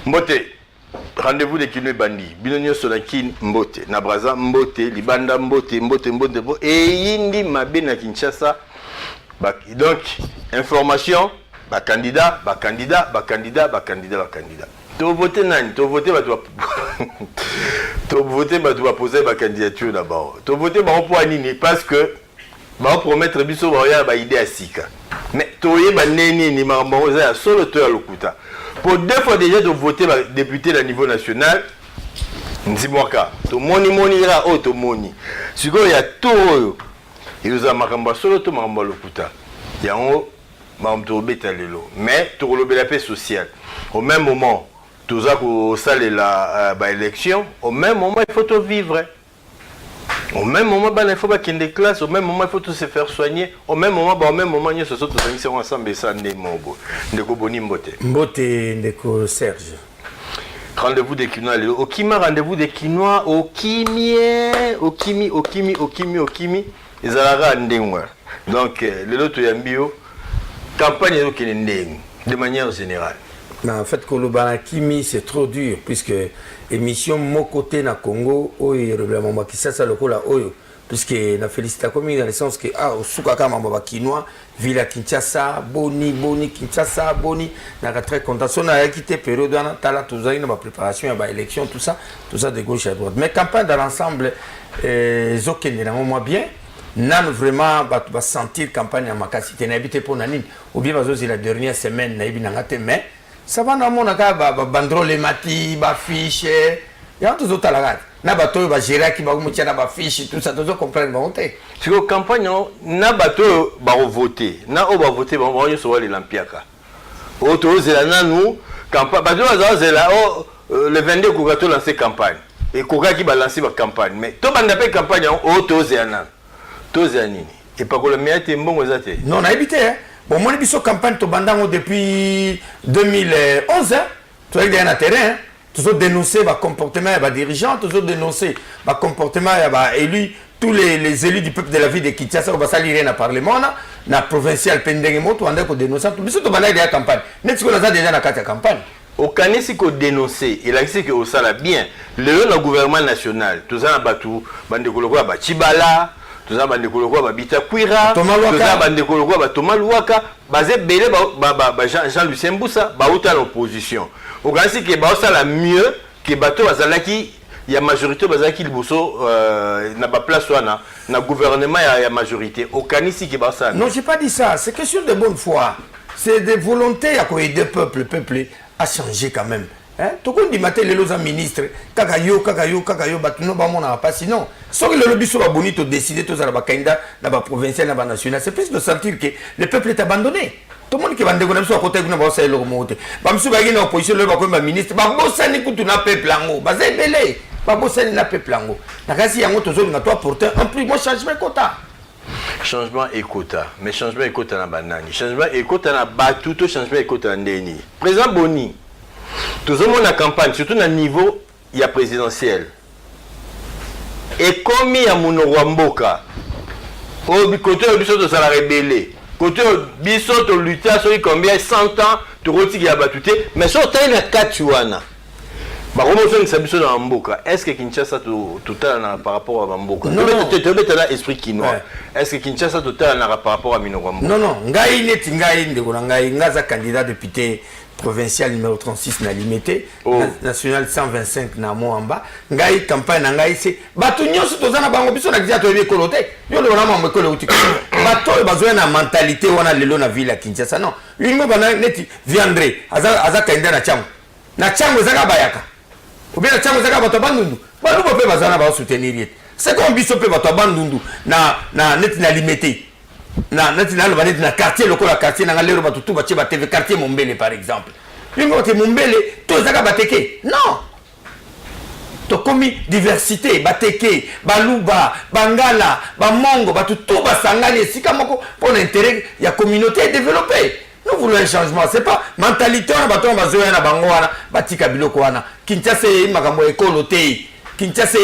Mbote, rendez-vous de Kinwe Bandi. Binonio Solakin Mbote. Nabraza Mbote, Libanda Mbote, Mbote. Et Yindi Mabe na Kinshasa. Donc, information, candidat. Tu voter nani, tu voter tu poser ma candidature d'abord. Tu voter pour Anini parce que va promettre biso ba idée à Sika. Mais tu neni ni marmoza solo toi lokuta. Pour deux fois déjà de voter député à niveau national. Nzimwaka. To moni ra o to moni. Siko ya to il nous a maramba solo to maramba lokuta. Yango maramba beta lelo. Mais to la paix sociale. Au même moment tout ça pour saler la élection, au même moment il faut tout vivre. Au même moment il faut pas qu'il y ait des classes, au même moment il faut tout se faire soigner, au même moment nous sommes ensemble et ça n'est pas Ndeko Boni Mbote. Mbote Ndeko Serge. Rendez-vous des Quinois, au Kima rendez-vous des Quinois, au Kimi, ils allaient ndengwa. Donc le lot yambio campagne de manière générale. Mais en fait, Kolobana Kimi, c'est trop dur, puisque émission mon côté na Congo, oyo règlement qui ça le cola oyo, puisque na félicita comme dans le sens que au soukaka mamba Kinois, Villa Kinshasa, Boni Kinshasa, Boni, na très content. On a quitté période dans tala tout ça, une préparation à l'élection, tout ça de gauche à droite. Mais campagne dans l'ensemble, zokende na moi bien. Nan vraiment va sentir campagne à Makasité n'habité pour nanine ou bien la dernière semaine na ibinangate mais ça va dans mon acaba bandrole mati ba fiche ya tout autres la na bato ba gérer qui ba mutia na ba fiche tout ça tout comprendre ba monter sur la campagne na bato ba voter na o ba voter ba yo so wali lampiaka auto zela nanu campagne bato za zela le 22 ko gato lancer campagne et ko ga ki ba lancer ba campagne mais to banda pe campagne auto zela tous années et pas que le meilleur est bon aux athées. Non, on a évité. Bon, moi, j'ai campagne to bandango depuis 2011. Tu as un terrain. Toujours dénoncer le comportement des dirigeants, toujours dénoncer le comportement des élus, tous les élus du peuple de la ville de Kinshasa, on va salir dans le Parlement, dans la provinciale Pendengemo, tu as dénoncé tout. Mais c'est la campagne. N'est-ce qu'on a déjà dans la campagne? Au Canet, c'est qu'on dénonce. Il a dit que ça l'a bien. Le gouvernement national, tout ça, batou, bande koloko, Chibala. Tout ça, bande koloko, Bita Kwira. Tout ça, bande koloko, Thomas Louaka. Basé belé, Jean-Lucien Mboussa, outa l'opposition. Au Canet, c'est que ça l'a mieux que bateau bazalaki. Il y a majorité bazalaki le bosso n'a pas place na na gouvernement il y a majorité. Au Canet, c'est que ça. Non, j'ai pas dit ça. C'est question de bonne foi. C'est des volontés à quoi aider le peuple à changer quand même. Hein? Tout le monde dit matin les lois ministres, kakayo, batuno ba mona pas sinon. Sauf que le lobby sur la bonito décider tous à la bakenda, na ba provincial, na ba national, c'est plus de sentir que le peuple est abandonné. Tout le monde qui va ndeko na biso côté kuna ba sa le remonter. Ba msu ba na opposition le ba ko ba ministre, ba bosani kutu na peuple ngo, ba zebele, ba bosani na peuple ngo. Na kasi yango tozo na toi porter un plus moi changement quota. Changement et quota, mais changement et quota na banani. Changement et quota na batu, tout changement et quota ndeni. Président Boni tout le monde en campagne, surtout dans le niveau il y a présidentiel. Et comme il y a mon Rwamboka, au côté de biso ça la rébellé. Côté biso to lutter sur combien 100 ans, tu retires y a battuté, mais sur t'as une katuana. Bah comment on fait biso dans Mboka? Est-ce que Kinshasa tout par rapport à Mboka? Non, tu mets là esprit quinois. Est-ce que Kinshasa tout par rapport à Mino Rwamboka? Non, ngai neti ngai ndeko ngai ngaza candidat député provincial numéro 36 na limité national 125 na Moamba ngai campagne na ngai c'est bato nyonso tozana bango biso na kia to yebi kolote yo le wana mo ekolo uti bato bazo na mentalité wana lelo na ville ya Kinshasa non lingo bana neti viandre aza kainda na chango zaka bayaka ou bien na chango zaka bato bandundu bato pe bazana ba soutenir yet c'est comme biso pe bato bandundu na neti na limité na national banet na quartier lokola quartier na ngalero batutu bache ba TV quartier Mombele par exemple lingo ke Mombele to zaka bateke non to komi diversité bateke baluba bangala bamongo batutu basangani esika moko pour l'intérêt ya communauté développée. Nous voulons un changement, c'est pas mentalité on bato bazoya na bango wana batika biloko wana Kinshasa makambo ekolote Kinshasa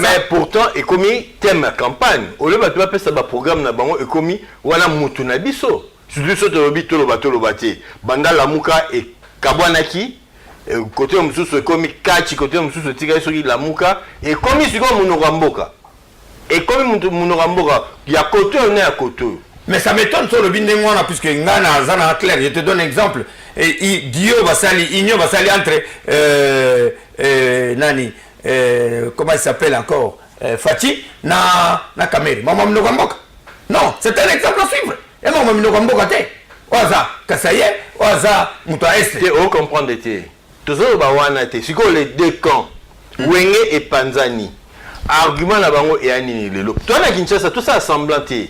mais pourtant ekomi thème la campagne au lieu de faire ça programme na bango ekomi wana mutu na biso surtout so to lobi to lo bato lo bati banda la muka et kabwanaki côté mosusu ekomi kachi côté mosusu tika soki lamuka ekomi siko monoko mboka ekomi monoko mboka ya côté on est à côté. Mais ça m'étonne sur le bindengwana puisque ngana zana clair, je te donne un exemple. Et Dio Basali, Igno Basali entre nani comment il s'appelle encore Fati na Kameri. Maman Mnogamboka. Non, c'est un exemple à suivre. Et maman Mnogamboka te. Oza Kasaye, Oza Muta Est. Tu on comprendre te. Toujours bawana te. Si les deux camps, Wenge et Panzani. Argument na bango et anini lelo. Toi na Kinshasa tout ça assemblanté.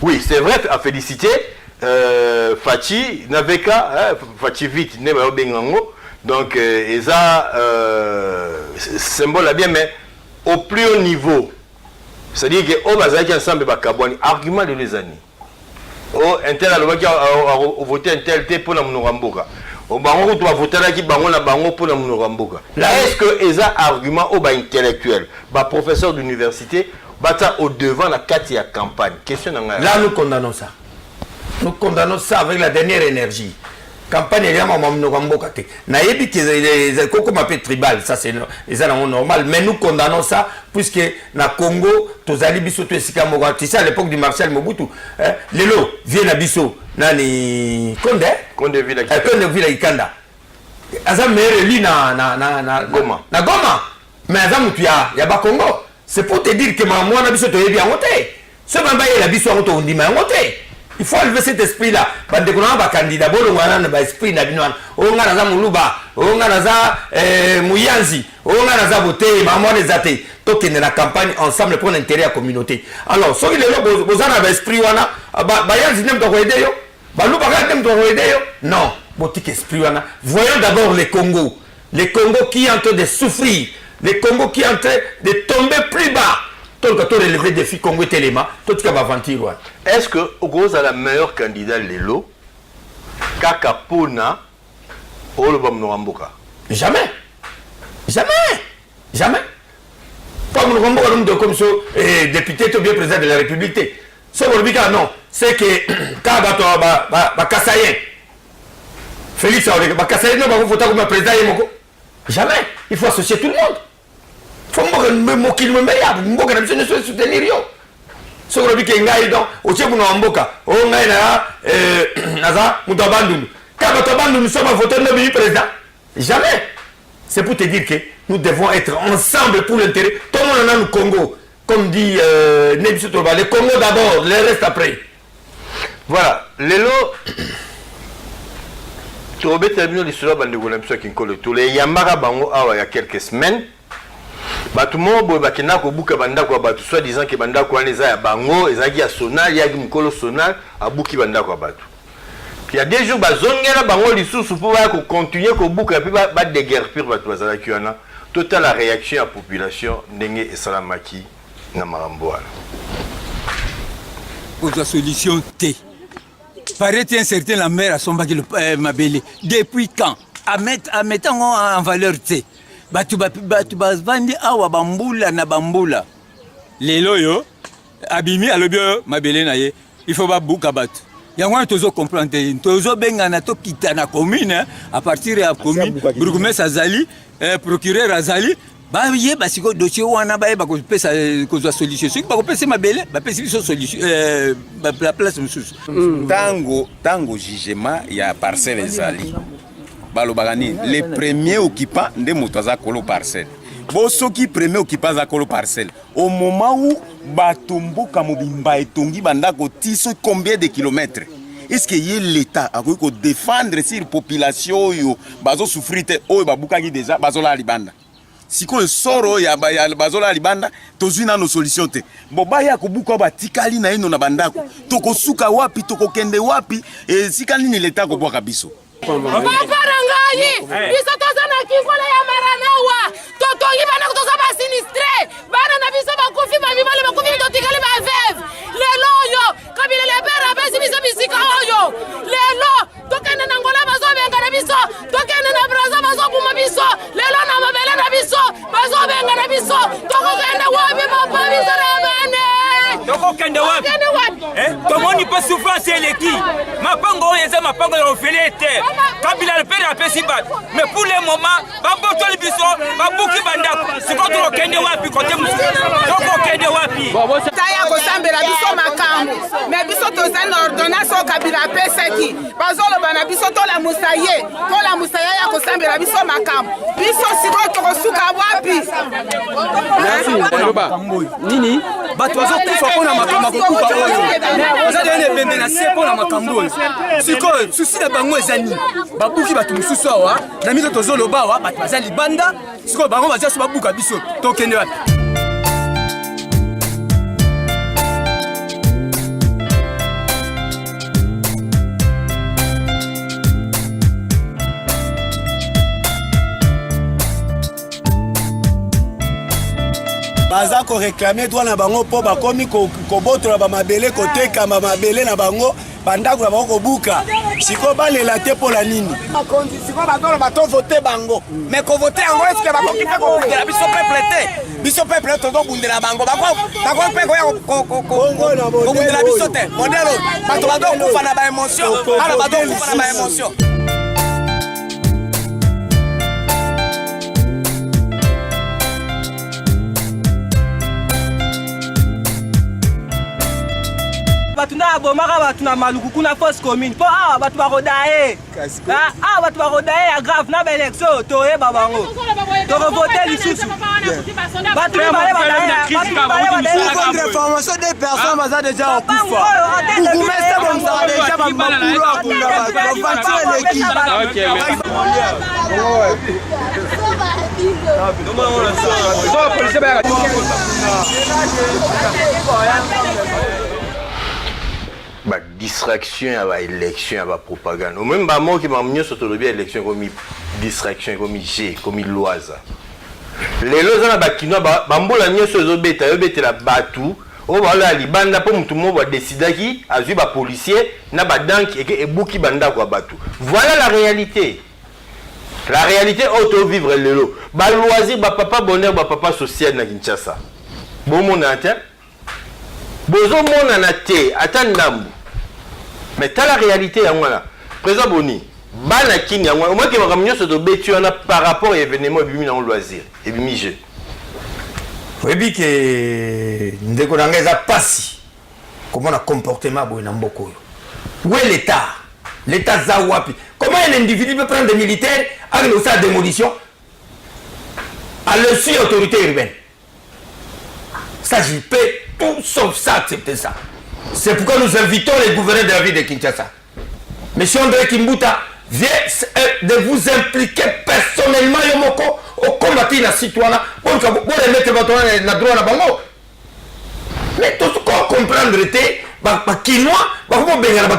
Oui, c'est vrai, à féliciter Fachi, Naveka, Fachi vite, Neba Bengango. Donc, ça symbole bien, mais au plus haut niveau. C'est-à-dire que au Bazaki ensemble, Bakabouani, argument de les années. Oh, un tel a voté un tel pour la Mounoramboka. Au Bango, tu vas voter là qui Bango la Bango pour la Mounoramboka. Est-ce que ça argument au bas intellectuel, bas professeur d'université, bata au devant la Katia campagne. Question là, nous condamnons ça. Nous condamnons ça avec la dernière énergie. Campagne, il y a un moment naïbi qui est comme un peu tribal, ça c'est normal. Mais nous condamnons ça puisque na Congo, tous ali biso tu esika moga. Tu sais à l'époque du Marshal Mobutu, lelo vient à biso nani Konde Villa Ikanda. Azam mere lui na Goma. Na Goma. Mais azam tu ya ba Congo. C'est pour te dire que moi, on a besoin de bien monter. Ce même bail la besoin de monter. Il faut enlever cet esprit-là. Parce que nous avons un candidat, on a un esprit, on a un Moulouba, on a un Mouyanzi, on a un voté, maman les athées. Donc, on a la campagne ensemble pour l'intérêt de la communauté. Alors, si vous avez un esprit, Bayanzi n'aime pas aider. Balouba n'aime pas aider. Non, boutique esprit. Voyons d'abord les Congos. Les Congos qui sont en train de souffrir. Les Congo qui est en train de tomber plus bas. Tout le relevé défi Congo Téléma, tout ce qui va aventure. Est-ce que Ogoz a la meilleure candidat Lelo Kaka Pona Olobam Noramboka? Jamais. Pas Noramboka, nous de comme ça, député, tout bien président de la République. Ce que non, c'est que Kaba Kassayen, Félix Auré, Kassayen, non, vous voter comme président. Jamais. Il faut associer tout le monde. Il faut me meilleur. Il faut me soutenir. Ce que je veux dire, au Tchèque, on a nous sommes votés le président. Jamais. C'est pour te dire que nous devons être ensemble pour l'intérêt. Tout le monde est au Congo. Comme dit Nebissi Toba, le Congo d'abord, le reste après. Voilà. Lelo. Tu as terminé l'histoire de l'Olympique qui colle tous les Yamara Bango il y a quelques semaines. Tout le monde a beaucoup banda quoi batu soit disant que banda quoi les a bango et zaki a sonal il y a mukolo sonal a beaucoup banda quoi batu. Il y a des jours bazongela bango lisusu pour continuer ko buka puis ba déguerpir batu bazala kiana. Total la réaction à la population ndenge et salamaki na marambo. Pour la solution T. Paraît-il un certain la mère à son bac Mabélé. Depuis quand? À mettre en valeur T. Batu vandi awa bambula na bambula. Lelo yo abimi alobio Mabélé na ye. Il faut pas bouka batu. Yango tozo comprendre tozo benga na to kita na commune à partir de la commune bourgmestre Azali procureur Azali ba ye ba siko dossier wana ba ba ko pesa ko solution ce ba ko pesa Mabélé ba pesa biso solution la place mususu tango jugement ya parcelle Azali balobagani les premiers occupants de motoza kolo parcelle bo soki premier occupant za kolo parcelle au moment où batumbuka mobimba etongi bandako tiso combien de kilomètres est-ce que y l'état a ko défendre sur population yo bazo souffrir te o babuka ki déjà bazola libanda siko soro ya bazola libanda tozuna no solution te bo baya ko buka batikali na ino na bandako tokosuka wapi tokokende wapi e sikali ni l'état ko bwaka biso Paparangayi, biso tozana kikola ya maranawa, totongi bana kutoza ba sinistre, bana na biso bakufi bamimale bakufi totikali ba veve. Lelo yo, kabile le pera besi biso bisika oyo. Lelo, tokende na ngola bazo benga na biso, tokende na braza bazo buma biso, lelo na Mabélé na biso, bazo benga na biso, tokende wapi mapa biso na mane. Tokende wapi? tomoni mpe souffrance eleki mapango oyo eza mapango ya ofele te kabila lepere apesi bato mais pour le moment babotoli biso babuki bandako siko tokokende wapi kote mosusu tokokende wapi taya kosambela biso makambo mais biso toza na ordonnance oyo kabila apesaki bazoloba na biso tolamusa ye ya kosambela biso makambo biso sikoyo tokosuka wapi nini bato bazokufa mpona makambo akokufa oyo oza dene ebembe na se mpona makambo oyo sikoyo susi na bango eza nini babuki bato mosusu awa na miso tozoloba awa bato baza libanda sikoyo bango bazia so babuka biso tokende wapi baza ko réclamer droit na bango po bakomi kobotola ba mabele koteka ba mabele na bango bandako na bango kobuka siko balela te po la nini makonzi siko batolo bato voter bango mais ko voter yango est-ce que bakoki pe ko bundela biso peuple to do bundela bango bako pe ko bundela biso te modelo bato bado kufa na ba émotion ala bado kufa na ba émotion batu na bomaka batu na maluku kuna force commune po awa batu bakodaye awa batu bakodaye ya grave na baélection toyeba bango tokovote lisusu batu contre formation des personnes baza déjà okufa bukumesa bomsaka déjà bamakulu akunda bato bavanture l'équipe ba distraction ya ba élection ya ba propagande ou même ba mot qui m'a mis sur le bien élection comme distraction comme G comme loisa les loza na ba kino ba mbola nyoso zo beta yo betela batu o ba la libanda po mutu mo ba décidaki azui ba policier na ba danki et ebuki banda kwa batu voilà la réalité auto vivre lelo ba loisir ba papa bonheur ba papa social na Kinshasa bon mon ante bozo mona na te ata ndambu mais t'as la réalité ya ngwana président Boni bana kini ya ngwana au moins que makamyo so to betu na par rapport à événement bimi na loisir et bimi jeu webi ke ndeko na ngeza pasi comment na comportement boy na mboko yo où est l'état za wapi comment un individu peut prendre des militaires avec le stade de démolition à l'insu autorité urbaine ça j'y paie tout sauf ça accepter ça. C'est pourquoi nous invitons les gouverneurs de la ville de Kinshasa. Monsieur André Kimbuta, vient de vous impliquer personnellement au combattre la citoyenne pour remettre votre droit à la bango. Mais tout ce qu'on comprendre était, Kinois,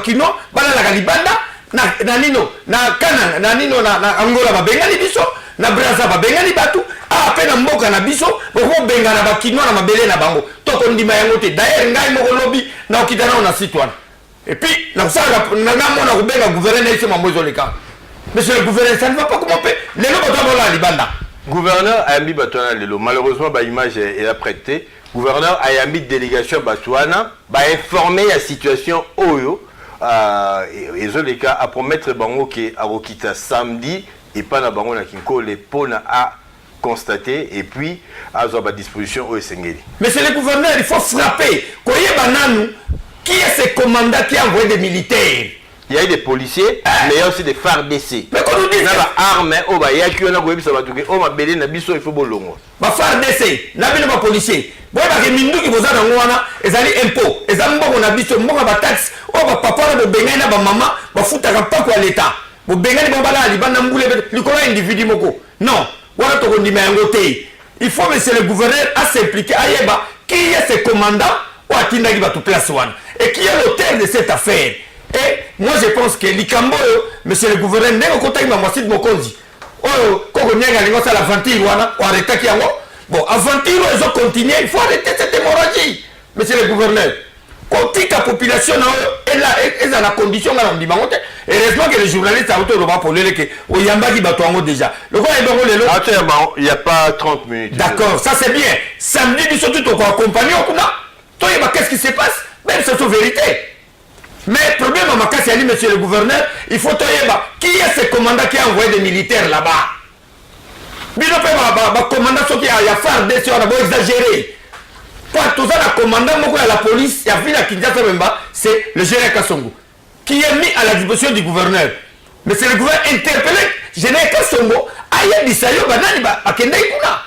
Kinois, la Libanda, na Nino, na Kana, na Nino, na Angola, Bengali Biso, na Brazza, Bengali Batu, après na mboka na biso, benga na Bakinois na mabele na bango. Toko ndima yango te. D'ailleurs, ngai moko lobby na okitana na citoyen. Et puis, na kusaka na mona kubenga gouverneur ici mambozo le cas. Monsieur le gouverneur, ça ne va pas comment peut. Les lots bato la libanda. Gouverneur Ayambi Batouana Lelo, malheureusement, bah, image est prêtée. Gouverneur Ayambi délégation Batouana, bah, informer la situation Oyo, et je les cas, à promettre Bango qui a Rokita samedi, et pas na Bango na Kinko, les pona à constater, et puis à avoir disposition au Sengeli. Monsieur le gouverneur, il faut frapper. Koye Bananou, qui est ce commandant qui a envoyé des militaires? Il y a eu des policiers, mais il y a aussi des FARDC. Mais quand on dit ça, armes, oh bah il y a qui on a quoi ça va tout oh ma belé na biso il faut bolongo. Ba FARDC, na bino ba policier. Boy ba ke mindu ki boza na ngwana, ezali impôt, ezali mboko na biso, mboko ba taxe, oh ba papa na bo bengai na ba mama, ba futa ka pa kwa l'état. Bo bengai ba bala libanda mbule likolo individu moko. Non, wala to kondima yango te. Il faut monsieur le gouverneur à s'impliquer ayeba qui est ce commandant ou atinda ki ba to place one et qui est l'auteur de cette affaire. Et moi je pense que Likambo, monsieur le gouverneur, n'est pas content de Moussid Mokonzi. Oh, quand on y a la aventure, on arrête qui yango. Bon, aventure, ils ont continué, il faut arrêter cette hémorragie, monsieur le gouverneur. Quand la population est dans la condition là, on dit heureusement que les journalistes ont été pour le que au Yamba qui bat déjà. Le quoi il n'y a pas 30 minutes. D'accord, ça c'est bien. Samedi, nous sommes tous accompagnés. Toi, qu'est-ce qui se passe? même c'est une vérité. Mais le problème à Makassi Ali, monsieur le gouverneur, il faut te dire qui est ce commandant qui a envoyé des militaires là-bas. Bino pe ba commandant soki ya FARDC on a beau exagérer. Quand tout ça la commandant moko ya la police, ya ville à Kinshasa Memba, c'est le général Kassongo qui est mis à la disposition du gouverneur. Mais c'est le gouverneur interpellé général Kassongo aya bisayo banani ba akende kuna.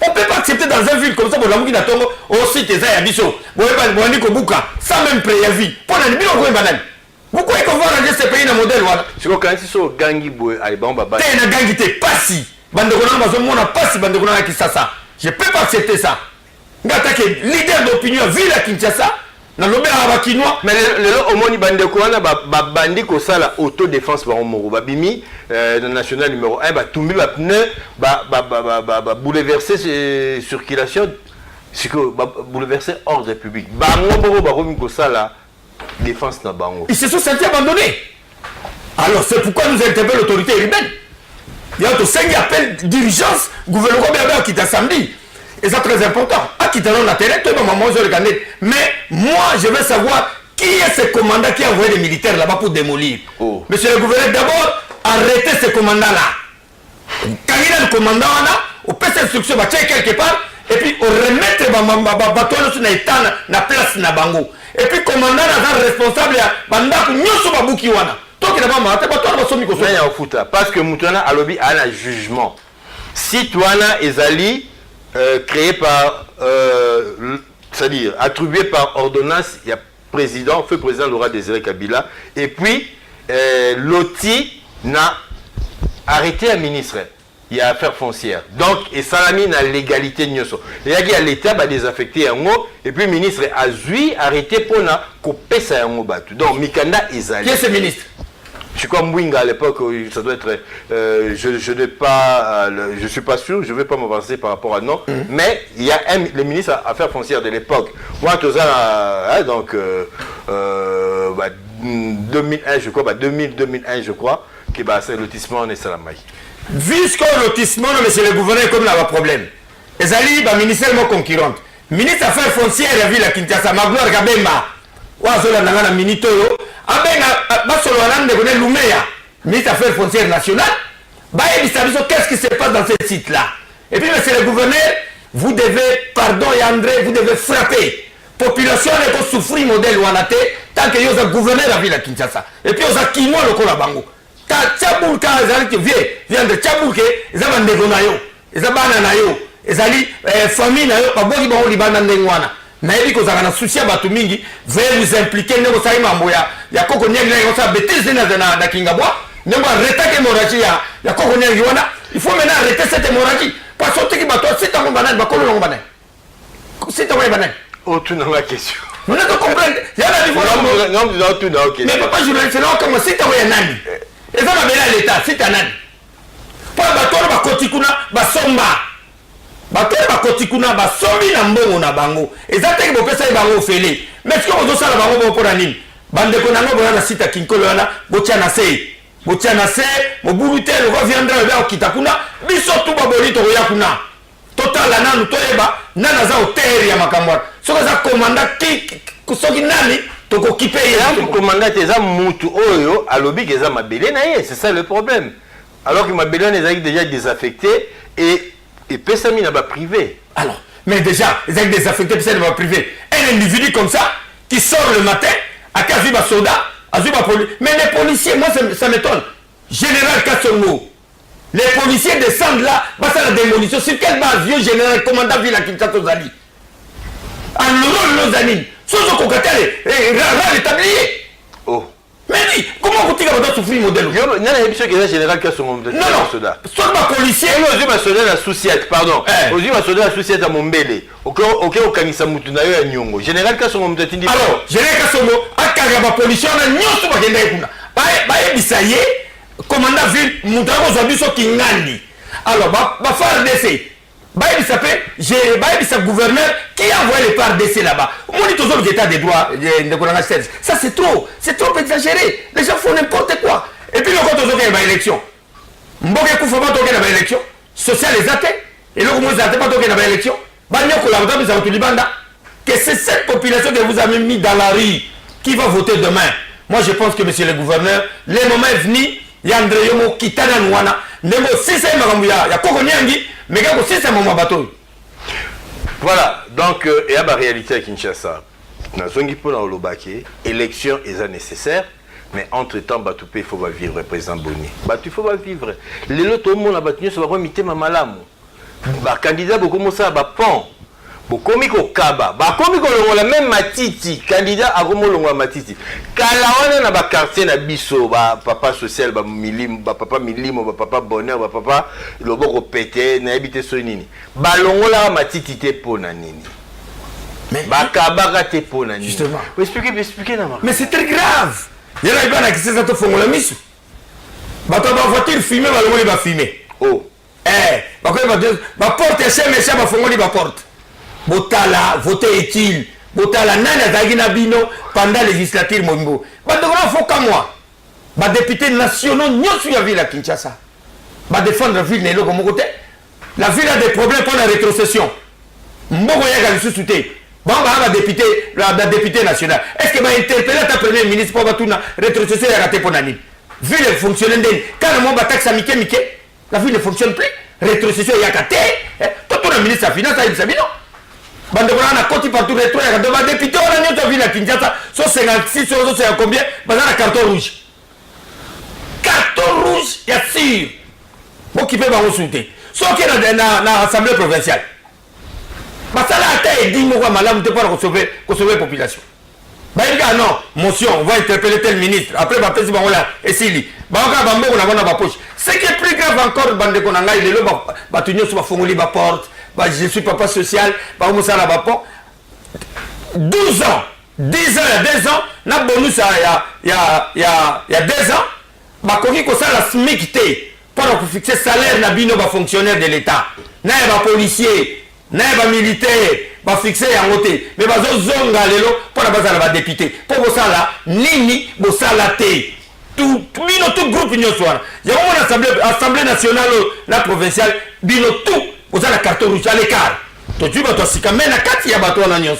On ne peut pas accepter dans une ville comme ça pour la mouki d'atongo aussi tes ailes à biso. Vous voyez pas Nico Bouka sans même préavis. Pour la nuit on voit banane. Pourquoi est-ce qu'on va ranger ce pays dans le modèle voilà? C'est quand ils sont gangi boy allez bon baba. T'es na gangi t'es pas si. Bande Konanga bazomona pas si bande Konanga Kinshasa. Je peux pas accepter ça. Ngata ke leader d'opinion ville à Kinshasa. Na lobe à Bakinois. Mais le omoni bande Konanga bandi ko sala autodéfense par Omoro babimi national numéro 1 ba tumbi ba pneu ba bouleverser circulation c'est que bouleverser ordre public. Ba ngombo ba komi ko sala défense na bango. Ils se sont sentis abandonnés. Alors c'est pourquoi nous interpellons l'autorité urbaine. Il y a 5 appels d'urgence, gouvernement bien qui t'a samedi. Et c'est très important. À qui t'a la terre, mais moi je veux savoir qui est ce commandant qui a envoyé des militaires là-bas pour démolir. Oh. Monsieur le gouverneur, d'abord, arrêtez ce commandant-là. Quand il y a le commandant là, on peut s'instruction, on va checker quelque part, et puis on remettre bateau sur la place na bango. Et puis le commandant est responsable, il y a parce que Moutouana a lobby à un jugement. Si Touana Ezali créé par, c'est-à-dire attribué par ordonnance, il y a président, feu président Laurent Désiré Kabila, et puis Loti n'a arrêté un ministre. Il y a affaire foncière. Donc, et Salami n'a légalité nyoso. Il y a l'État va désaffecter un mot, et puis le ministre a arrêté pour na couper ça un mot battu. Donc, Mikanda Ezali. Qui est ce ministre? Je suis comme Mwinga à l'époque, ça doit être. Je n'ai pas. Je suis pas sûr, je ne vais pas m'avancer par rapport à non. Mais il y a le ministre Affaires foncières de l'époque. Moi, tout ça, donc 2001, je crois, 2001, je crois, que c'est lotissement et Salamay. Vu ce que le lotissement, monsieur le gouverneur, comme là, le problème. Les alliés, ministère concurrente. Ministre Affaires foncières, la ville à Kinshasa, Magloire Gabemba. Ouazola Nangana Minitoyo. Ministre des Affaires foncières nationales, qu'est-ce qui se passe dans ce site-là? Et puis, monsieur le gouverneur, vous devez, pardon André, vous devez frapper. Population n'est pas souffrir modèle Wanate, tant que vous êtes gouverneur de la ville à Kinshasa. Et puis, vous êtes Kinois le Kolabango. Tchaboulka, vient de Tchaboulke, ils ont des gonayo, ils ont bananayo, ils ont famille, ils ont des bananayo. Naïbi ko zaka na souci ya batu mingi veuillez vous impliquer ndeko sai mambo ya koko nyeli na ko sa bêtise na kingabwa ndeko arrêter hémorragie ya koko nyeli wana il faut maintenant arrêter cette hémorragie parce que qui bato c'est un banane ba kolo banane c'est un banane oh tu n'as pas question on a comprendre il y a la différence non tu n'as aucune mais papa journaliste non comme c'est un nani et ça va bien l'état c'est un nani pas bato ba kotikuna ba somba bato bakotikuna basombi na mbongo na bango ezateki bopesa bango fele mais ce que vous osala bango bopona nini bandeko nango bona na site kinkolo wana botia na se mobulu te le viendra ba kitakuna biso tu baboli to ya kuna total nanu toyeba nana za hotel ya makambo soko za komanda ki soki nani toko kipe ya komanda te za mutu oyo alobi ke za mabele na ye c'est ça le problème alors que mabele n'est déjà désaffecté et Pessamine n'a pas privé. Alors, mais déjà, ils ont désaffecté Pessamine n'a pas privé. Un individu comme ça, qui sort le matin, à Kazuba Soda, à Zuba Police. Mais les policiers, moi ça m'étonne. Général Kassongo, les policiers descendent là, passent à la démolition. Sur quelle base, vieux général, commandant Villa Kinshasa Zali? En l'euro, nos amis, sans aucun rare établi. Oh. Mais dis, comment vous dites que vous souffrir modèle? Non, il y a des gens général qui sont non, soit ma policier. Aujourd'hui, ma sonner la souciette, pardon. Aujourd'hui, ma sonner la souciette à mon bélé. Ok, au Kanisa Moutunayo et Nyongo. Général Kassongo, alors, général Kassongo, à Kagaba policier, on a Nyongo qui va gagner. Baye Bissaye, commandant ville, Moutaro Zabiso Kingandi. Alors, va faire l'essai. Baye Bissa gouverneur qui a envoyé les parts d'essai là-bas. On dit toujours l'état des droits de Konanga 16. Ça c'est trop exagéré. Les gens font n'importe quoi. Et puis le compte aux autres élection. Mboke Koufama toke na élection. Social les athées. Et le comment les athées pas toke na élection. Banyo ko la bata bisa utulibanda. que c'est cette population que vous avez mis dans la rue qui va voter demain. Moi, je pense que, monsieur le gouverneur, le moment est venu, il y a André Yomo qui t'a dans Wana. Nemo, si c'est Marambu, il y a Kokonyangi, mais si c'est mon bateau. Voilà, donc, il y a la réalité à Kinshasa. Dans une élection est nécessaire, mais entre-temps, il faut vivre, président Boni. Il faut vivre. Les autres, tout le monde a battu, ça va imiter ma malam. Les candidats, beaucoup de ça, pont. Bokomi ko kaba, bakomi ko longola même matiti, candidat a komo longola matiti. Kala wana na ba quartier na biso, ba papa social, ba milimo, ba papa milimo, ba papa bonheur, ba papa loboko pété, na habité so nini. Ba longola matiti te pona nini. Mais ba kabaka te pona nini. Justement. Expliquez na. Mais c'est très grave. Y'a pas na kisi ça to fongola misu. Ba to ba voiture filmer, ba longola ba filmer. Oh. Ba ko ba porte SMS ba fongola ba porte. Botala, voter est-il? Botala, nana zagina bino pendant législature Mombo. Bah devant faut qu'à moi. Bah députés nationaux nyosu ya ville à Kinshasa. Bah défendre la ville nélo comme côté. La ville a des problèmes pour la rétrocession. Mboko ya ga souté. Bon bah député, la député nationale. Est-ce que bah interpeller ta premier ministre pour batuna rétrocession ya raté pour nani? Ville fonctionne ndeni. Quand le mot ba taxe mike, la ville ne fonctionne plus. Rétrocession ya katé. Toi le ministre de la finance a dit ça non. Bandekona na koti partout les trois de député on a notre ville à Kinshasa so 56 so c'est combien bazana na carton rouge ya sûr bon qui peut ba consulter so qui na assemblée provinciale basala ata dit mo malamu te pour recevoir population ba il non motion on va interpeller tel ministre après ba pesi ba là et sili ba ka ba mboko na bona ba poche ce qui est plus grave encore bandekona ngai lelo ba tunyo so ba fongoli ba porte. Bah, je suis papa social, bah, on ça là-bas. 12 ans, 10 ans, il y a 2 ans, na bonus il y a 2 ans, bah, quand on ça la SMIC pour fixer salaire na bino ba fonctionnaire de l'État, na ba policier, na ba militaire, ba fixer en côté, mais bah zonga lelo pour la base la député, pour ça là, nini bo sala té. Tout groupe union soir. Il y a une assemblée nationale, la provinciale, bino tout. Vous avez la carte rouge à l'écart. Tu dis que tu as un carte qui est bateau en agneau.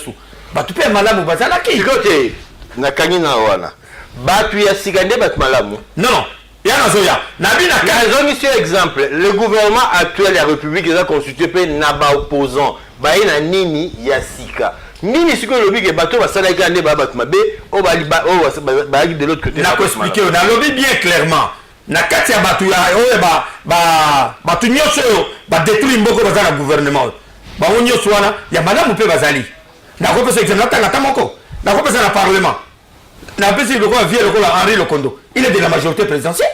Tu peux malamu bazala qui? Écoutez, nakani na wana. Batu ya sigande bat malamu. Non. Il y a un zoya. Nabina Kazon, monsieur exemple, le gouvernement actuel de la République est constitué par naba opposant. Baïna nini yasika. Nini ce que le lobby est bateau va s'aller gagner babat mabe. On va de l'autre côté. N'a expliqué. On a lobby bien clairement. Na kati ya batu ya oye batu nyonso ba détruire mboko bazala gouvernement ba nyonso wana ya madame pe bazali na ko pesa exemple tanga tamoko na ko pesa na parlement na pesa le quoi vieux le quoi Henri Lokondo il est de la majorité présidentielle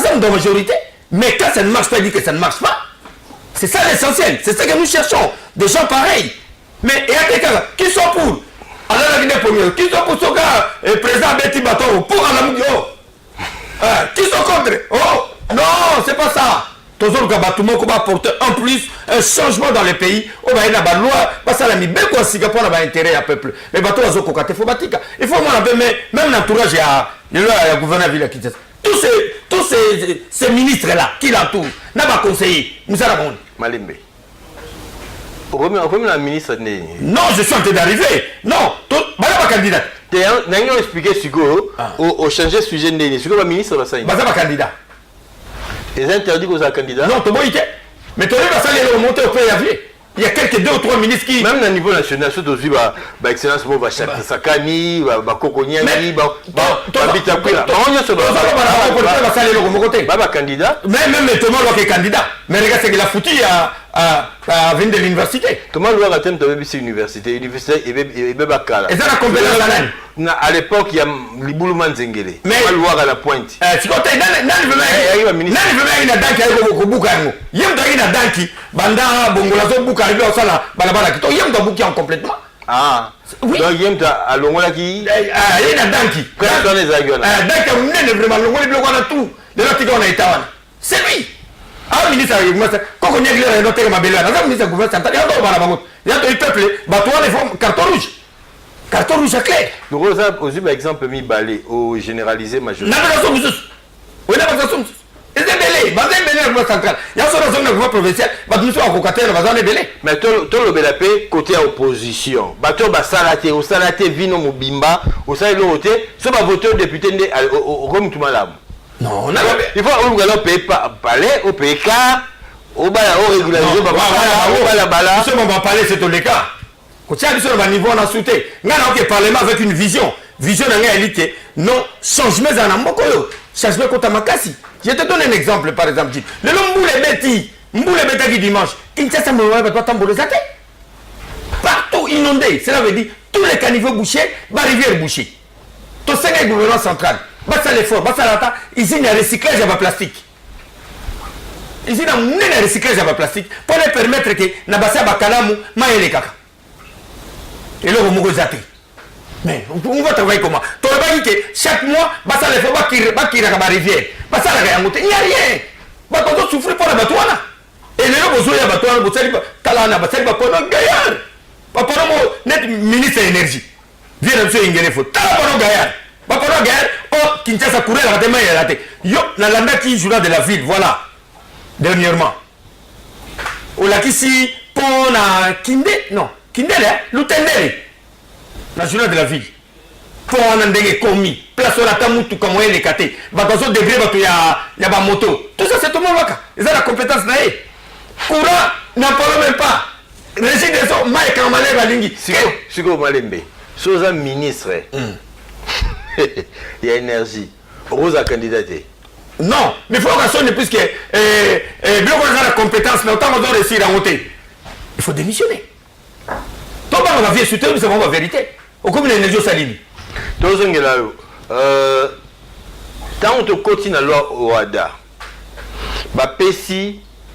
ça de majorité mais quand ça ne marche pas il dit que ça ne marche pas c'est ça l'essentiel c'est ça que nous cherchons des gens pareils mais il y a des gens qui sont pour alors la Guinée première qui sont pour ce gars et président Betty Bato pour la Mugio. Qui sont contre? Oh non, c'est pas ça. Tous les gabatumos qui vont apporter en plus un changement dans le pays. On va y avoir une loi, parce que la mi bien quoi Singapour a intérêt à peuple. Mais bateau à zoko kate faut batika. Il faut moi même l'entourage il y a gouverneur ville qui tous ces ministres là qui l'entourent n'a pas conseillé. Moussa Rabon. Malembe. Remis la ministre. Non, je suis en train d'arriver. Non, voilà ma candidate. N'a expliqué ce au changer de sujet de ce que le ministre va savoir. Bah, candidat. Les interdits que vous avez candidat. Non, tu vois, mais tu vas aller remonter au pays. Il y a quelques 2 ou 3 ministres qui. Même au niveau national, surtout aussi, excellence, Sakani, Kokoniani, Bitakula. Candidat. Même Thomas Loa est candidat. Mais regarde ce qu'il a foutu à venir de l'université. Thomas Loa a été à l'université. L'université est Bebakala. Et ça, la compétence à l'époque, il y a Liboulouman Zengele. Mais Loa à la pointe. Si tu as Banda Bongolazo Bouka arrivé au Sala, Balabala qui tombe, Yam Bouki en complètement. Ah, oui. Donc Yam à Longola qui. Il y a Danki. Quand on est à Gueule. Danki, on est vraiment Longola, on a tout. De l'autre côté, on a été. C'est lui. Ah, ministre, quand on est là, on a ma belle. On a ministre gouvernement, il y a d'autres balabangos. Il y a d'autres peuples. Bateau, les formes, carton rouge. Carton rouge à clé. Donc, on a aussi, par exemple, mis balai au généralisé majoritaire. N'a pas de somme. Oui, n'a pas de somme. Et c'est belé. baza ebele na gouvernement central ya so nazongi na gouvernement provincial bato mosusu bakokatela baza na ebele mais tolobela mpe côté ya opposition bato basala te osala te vino mobimba osala eloko te so bavote o député nde okomutu malamu non il faut olukala opeye palais opeye car obala orégulariser bala biso bapalais c'est toleka kotia biso na baniveau na su te ngai na oke parlement avec une vision na ngai eli te non changement ezala na mboka oyo changement ekota makasi. Je te donne un exemple, par exemple. Le Mboule Betaki dimanche. Kinshasa Moué va tambour zate. Partout inondé. Cela veut dire tous les caniveaux bouchés, la rivière bouchée. Tout ça est gouvernement central. Bassa l'effort, bassa l'ata. Ici il y a recyclage à plastique. Ici il y a recyclage à plastique pour les permettre que Nabassa Bakalamou maïle kaka. Et là vous m'avez zate. Mais on va travailler comment? Tu vas dire que chaque mois, basa les fois qui la rivière, basa la rien, il n'y a rien. Bah quand on souffre pour la batouana. Et les gens besoin de la batouana, vous savez pas, talana, vous savez pas pour nos gaillards. Pas pour nos net ministre de l'énergie. Viens monsieur Ingele faut. Talana pour nos gaillards. Pas pour nos gaillards. Oh Kinshasa courir la demain et la tête. Yo na landa qui journal de la ville, voilà. Dernièrement. On l'a ici pour na Kinde, non Kindele, Lutendele. La journée de la ville. Pour un endroit commis, place où la tamutu comme elle est catée, batazo degré batu ya ba moto. Tout ça c'est tout le monde là. Ils ont la compétence là. Courant n'en parle même pas. Régime des hommes, Mike Kamale Balingi. Siko Malembe. Soza ministre. Il y a énergie. Rosa candidaté. Non, mais il faut qu'on sonne puisque bien qu'on a la compétence, mais autant qu'on doit réussir à monter. Il faut démissionner. Toi, on va vivre sur terre, nous savons la vérité. Au comme l'énergie au salini. Tant que tu continues à la loi OADA,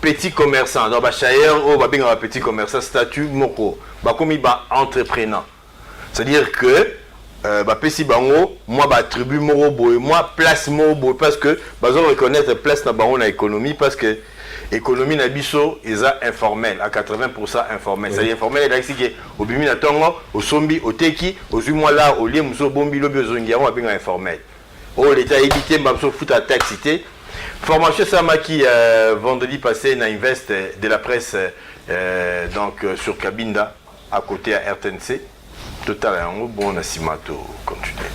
petit commerçant, donc petit commerçant, statut moko, comme entrepreneur. C'est-à-dire que moi attribue moi place parce que reconnaître place dans l'économie parce que l'économie na biso est informelle à 80% informelle. C'est informel et que au bimi na tongo au sombi au teki au moi là au lieu muso bombi lobi ozongia on bien informel. Oh l'état évité mabso foot à taxité. Formation Samaki vendredi passé na Invest de la presse donc sur Cabinda à côté à RTNC. Total en bon asimato continuer.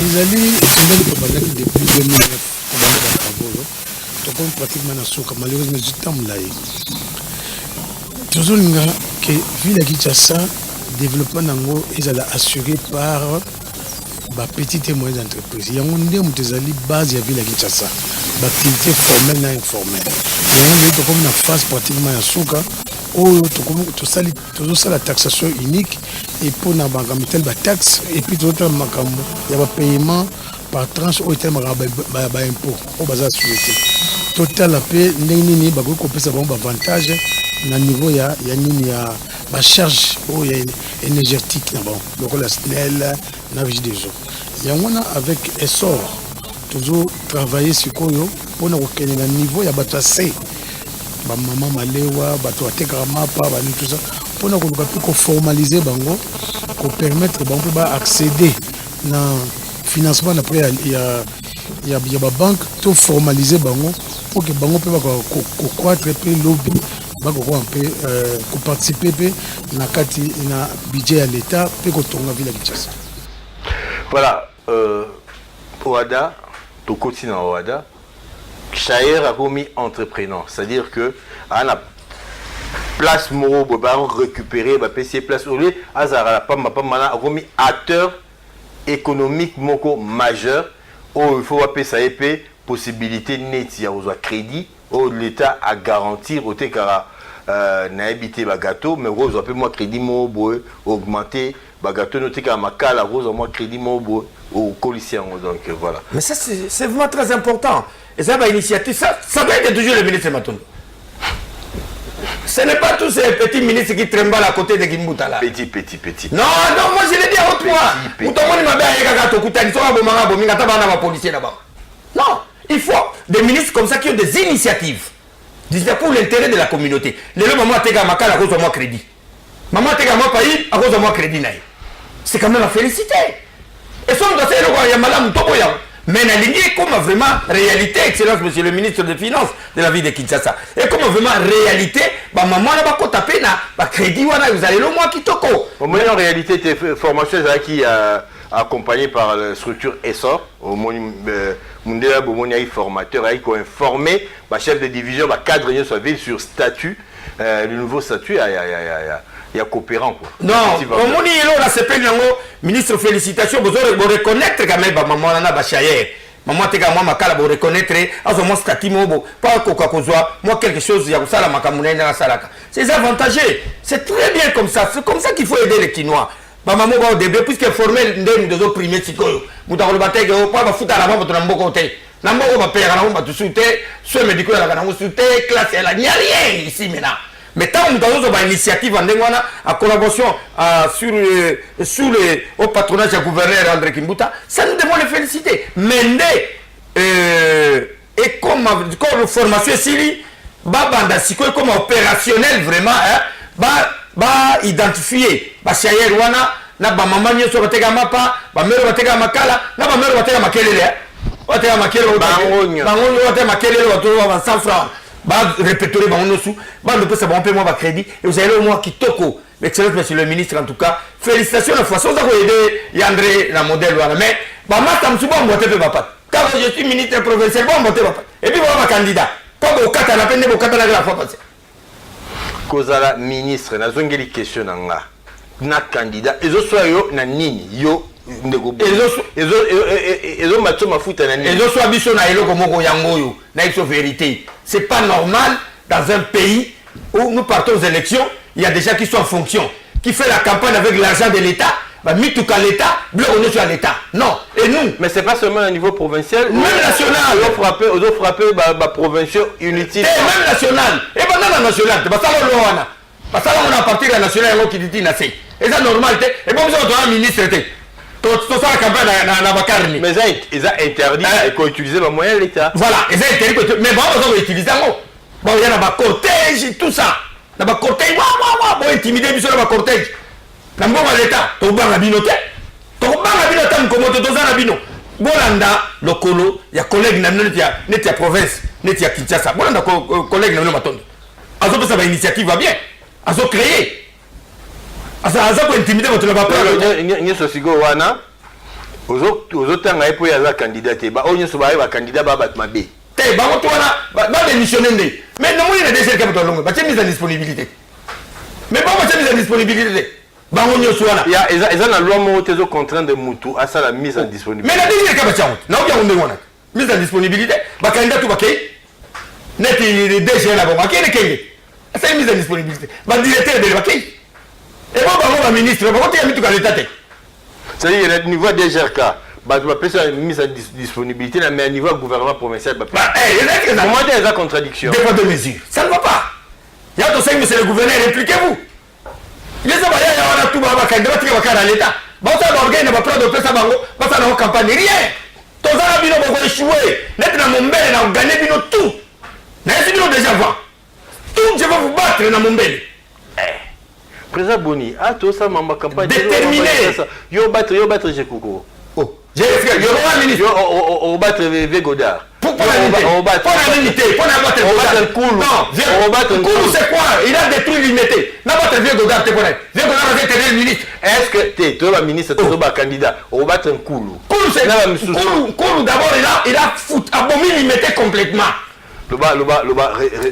ezali esengeli tobandaki depuis 2009 kobanda batravolo tokomi pratiquement na suka malheureusement zuta molai tozolinga ke ville ya Kinshasa développement nango ezala assuré par bapetite et moyennes entreprises yango nde moto ezali base ya ville ya Kinshasa baactivité formelle na informelle yango nde tokomi na phase pratiquement ya suka oyo tozosala taxation unique et pour na makambo tel bataxe et puis tozotala makambo ya bapaiement par tranche oyo etelemaka baimpôt oyo baza souhaité totala mpe ndenge nini bakoki kopesa bango bavantage na niveau ya nini ya bacharge oyo ya énergétique na bango lokola SNEL na Régie des eaux yango wana avec essor tozotravaille sikoyo mpona kokende na niveau ya bato ya se bamama malewa bato batekaka mapa bani tout ça mpona koluka mpe koformalize bango kopermettre bango mpe baaccéder na financement na près ya babanke to formalize bango po ke bango mpe bakocroître mpe lobi bakokoka mpe koparticipe mpe na kati na budget ya l'état mpe kotonga ville ya Kinshasa. Voilà, OADA, to continue na OADA. Chayer a commis entrepreneur, c'est-à-dire que à la place moro ba récupérer ba PC place au lieu azara pas a commis acteur économique moko majeur où il faut appeler ça épée possibilité net ya aux crédit où l'état a garantir au tekara na habité ba gâteau mais rose appelle moi crédit mo augmenter ba gâteau noté ka makala rose moi crédit mo au collicien donc voilà. Mais ça c'est vraiment très important. Et ça va initiative, ça doit être toujours le ministre Matondo. Ce n'est pas tous ces petits ministres qui tremblent à côté de Kimbuta là. Petit. Non, moi je l'ai dit à toi. Ou ton monde m'a Non, il faut des ministres comme ça qui ont des initiatives. disait pour l'intérêt de la communauté. Les maman a tega makala à cause de moi crédit. Maman a tega moi pays à cause de moi crédit. C'est quand même à féliciter. Et ça, on doit faire le Yamala Moutoboya. Mais la ligne est comme vraiment réalité, excellence, monsieur le ministre des Finances de la ville de Kinshasa. Et comme vraiment réalité, bah maman n'a pas qu'à taper na crédit vous allez le mois qui toko. Au moins en réalité, tes formations qui accompagné par la structure ESSOR, au Mundela Bomoni formateur, qui ont informé le chef de division, le cadre de sa ville sur statut, le nouveau statut, il y a coopérant. Quoi. Non, au Moni, ministre, félicitations, vous reconnaître quand même, maman, on a bachayer. Maman, tu as moi, vous reconnaître, mon statut, pas moi, quelque chose, il y a ça, la macamouna, c'est avantageux. C'est très bien comme ça. C'est comme ça qu'il faut aider les Quinois. Maman, au début, puisque formé des autres primés, si vous avez le bataille, pas foutre à la main, votre nambo côté. Nambo va payer à la main, tu soutes, soit médical à la main, classe, il n'y a rien ici maintenant. Mais tant que nous avons une initiative en collaboration au patronage du gouverneur André Kimbuta, ça nous demande de féliciter. Mais et comme la formation ici, comme opérationnel vraiment, identifier, chayer wana, na ba maman nyoso batega mapa, ba mero batega makala, na ba mero batega makelele. Batega makelele, bangonyo batega makelele, batega 100 francs. Bah répéter bangonyo sous, bah ne peut ça bon payer moi ba crédit et vous allez au moins kitoko. Excellence monsieur le ministre en tout cas, félicitations la fois ça vous aider Yandré la modèle wana mais ba mata msuba mbote pe papa. Quand je suis ministre provincial bon mbote papa. Et puis ba candidat. Pas au kata na pende au kata la fois passée. Kozala ministre na zongeli question nanga na candidat ezo soit yo na nini yo ndeko ezo macho mafuta na nini ezo soit biso na eloko moko yango yo na iso vérité. C'est pas normal dans un pays où nous partons aux élections, il y a des gens qui sont en fonction, qui fait la campagne avec l'argent de l'État, bah mituka l'État, bloc on est sur l'État. Non, et nous mais c'est pas seulement au niveau provincial, même national. On doit frapper provinciaux inutiles. Et même national. Et pendant la nationale, parce que on a parti de la nationale qui dit nasi. Et ça normal et bon besoin d'un ministre tout ça la campagne na bakarni. Mais ils ont interdit qu'on utilise les moyens de l'État. Voilà, ils ont interdit mais bon on va utiliser bon il y a un cortège tout ça. Na ba cortège bon intimider biso na cortège. Na mbongo l'État, to banga binote. To banga binote mkomoto to za na bino. Bolanda lokolo ya collègue na netia province netia Kinshasa bolanda collègue na matondo azo pesa ba initiative va bien azo créer azo ko intimider votre ba nyeso sigo wana ozo tanga epo ya za candidat ba onyeso ba candidat ba bat mabe te ba moto wana ba démissionner ndé mais non il y a des gens qui longo ba mise en disponibilité mais pas mise en disponibilité. Il y a la loi qui est contraint de Moutou à ça la mise en disponibilité. Mais la dernière mise en disponibilité, le candidat tout bakay, net il DG là bas, bakay le c'est mise en disponibilité. Le directeur de bakay. Et bon le ministre, bon tu as mis tout à l'état. Ça y est, niveau DGRK, bah tu vas passer une mise en disponibilité mais à niveau gouvernement provincial bah comment il y a contradiction. Dépend de mesures. Ça ne va pas. Il y a tout ça monsieur le gouverneur, impliquez-vous. Les Abayas, on a tout à l'État. Bon, ça va organiser un plan de presse à Bango, ça n'a pas campagne, rien. Tous les habitants vont échouer. Net dans mon bel, on a gagné tout. N'est-ce pas déjà voir? Tout, je vais vous battre dans mon bel. Président Boni, ah, tout ça, ma campagne. Déterminé. Yo battre, j'ai coucou. Oh, j'ai fait, yo va ministre. On battre V. Godard. Pourquoi on battre? Pour la unité, pour la battre. On battre le coulou. Non, on battre le coulou, c'est quoi? Il a détruit l'unité. N'a pas battre V. Godard, t'es connais. V. Godard a été ministre. Est-ce que t'es le ministre, t'es le candidat? On battre un coulou. Coulou, c'est coulou, d'abord, il a foutu, abomi l'unité complètement. Le bas,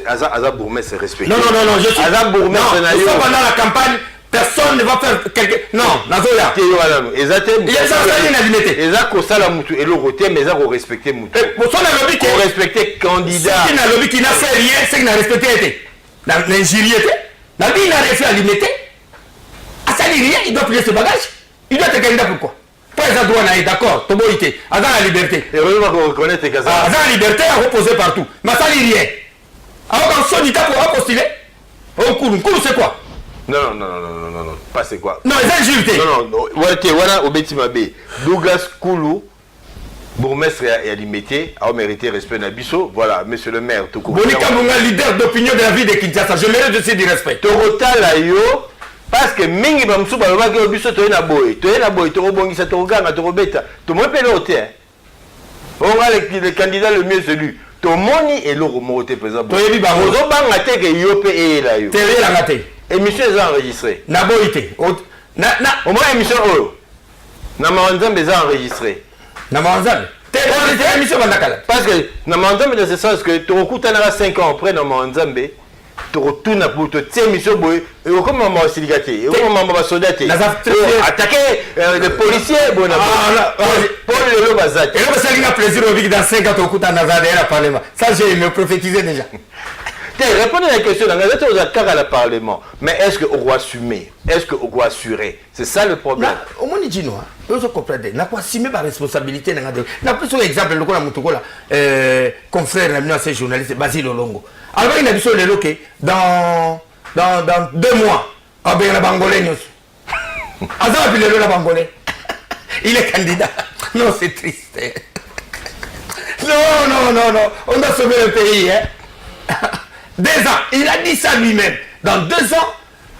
Azab Bourmès, c'est respecté. Non, je suis. Azab Bourmès, c'est pendant la campagne. Personne ne va faire quelque... Non, Nazoya. Il y a ça l'unité. Ils ont ça la moutou et le roté, mais ils ont respecté moutou. Pour ça, on a respecté candidat. C'est qui n'a lobby qui n'a fait rien, c'est qui n'a respecté. L'injurié, il n'a rien fait à l'unité. À ça, rien, il doit plier ce bagage. Il doit être candidat pourquoi? Pas les droits, d'accord, Toboïté, à la liberté. Et heureusement qu'on reconnaît tes cas. À la liberté, à reposer partout. Mais ça, rien. Alors, quand son état pour postuler, au cours, c'est quoi? Non, pas c'est quoi? Non, les injurités. Non, voilà, au Betimabe. Douglas Koulou, bourgmestre et limité a mérité respect Nabiso. Voilà, monsieur le maire. Bonika Munga, leader d'opinion de la ville de Kinshasa, je mérite aussi du respect. Torotala yo, parce que mingi bamsou baloba ke biso to na boy, to robongisa to ganga to robeta, to mo pelote. On va le candidat le mieux élu. To moni et l'euro moté président. To yebi ba rozo banga te ke yo pe e la yo. Télé la ngate. Émission est enregistrée. Na boité. Na au moins émission oh. Na manzambe est enregistré. Na manzambe. Parce que dans Manzambe, dans ce sens que tu as 5 ans après dans Manzambe, tu retournes pour te tirer mission boy et comme maman siligate et comme maman soldat attaquer les policiers bon Paul le bazat et là ça a plaisir au dans 5 ans tu écoutes Nazaré à parlement ça j'ai me prophétisé déjà. Répondez à la question, dans le Parlement, mais est-ce qu'on doit assumer? Est-ce qu'on doit assurer? C'est ça le problème. Au moins, il dit non. Vous comprenez? On doit assumer ma responsabilité. On a plus un exemple, le confrère de journaliste, Basile Olongo. Alors, il a dit dans 2 mois, il y a un Bangolais. Il est candidat. Non, c'est triste. Non. On doit sauver le pays. 2 ans, il a dit ça lui-même. Dans 2 ans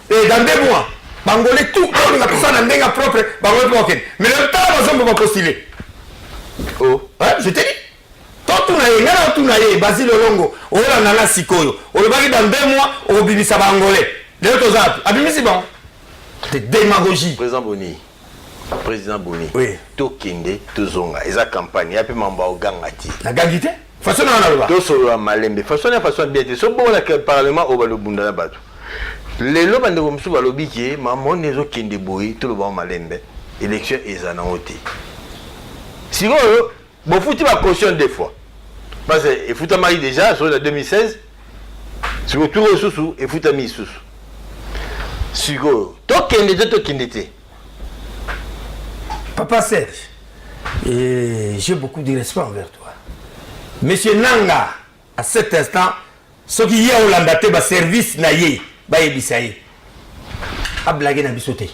et dans 2 mois, Bangolais tout, on a tout ça dans le propre, Bangolais. Mais le temps, on va postuler. Oh, ouais, je te dis. Tout naïe, Basile Olongo, on a la Sikoyo. On va dans 2 mois, on va bimisa Bangolais. Les autres ans, Abimisi bon. C'est démagogie. Président Boni. Oui. Tokende, Tozonga, et sa campagne, il y a peu mamba au gangati. La gangité? Façon on a tout sur malembe façon bien so bon la parlement au balobunda na bato les loba ndeko msu balobi ki maman nezo kende boyi tout le ba malembe élection ezana oti si bon fouti ba caution des fois parce que il fouta mari déjà sur la 2016 sur tout ressources et fouta mi sous sigo to kende te Papa Serge, et j'ai beaucoup de respect envers toi. Monsieur Nanga, à cet instant, ce qui y a au Landate, le service naïe, il a blagué dans le bisoté.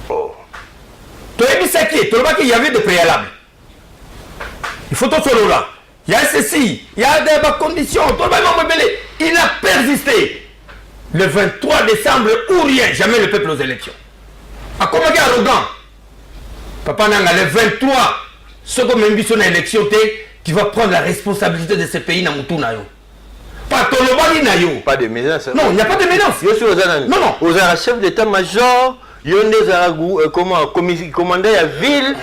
Oh. Tu as dit ça qui est, tu vois qu'il y avait des préalables. Il faut tout cela là. Il y a ceci, il y a des conditions, il a persisté. Le 23 décembre ou rien, jamais le peuple aux élections. À comment il est arrogant? Papa Nanga, le 23, ce que même vu son élection, qui va prendre la responsabilité de ce pays dans Moutouna. Pas Pas de menace. Non, il n'y a pas de menace. Non. Aux chefs d'état-major, il y a des commandant la ville.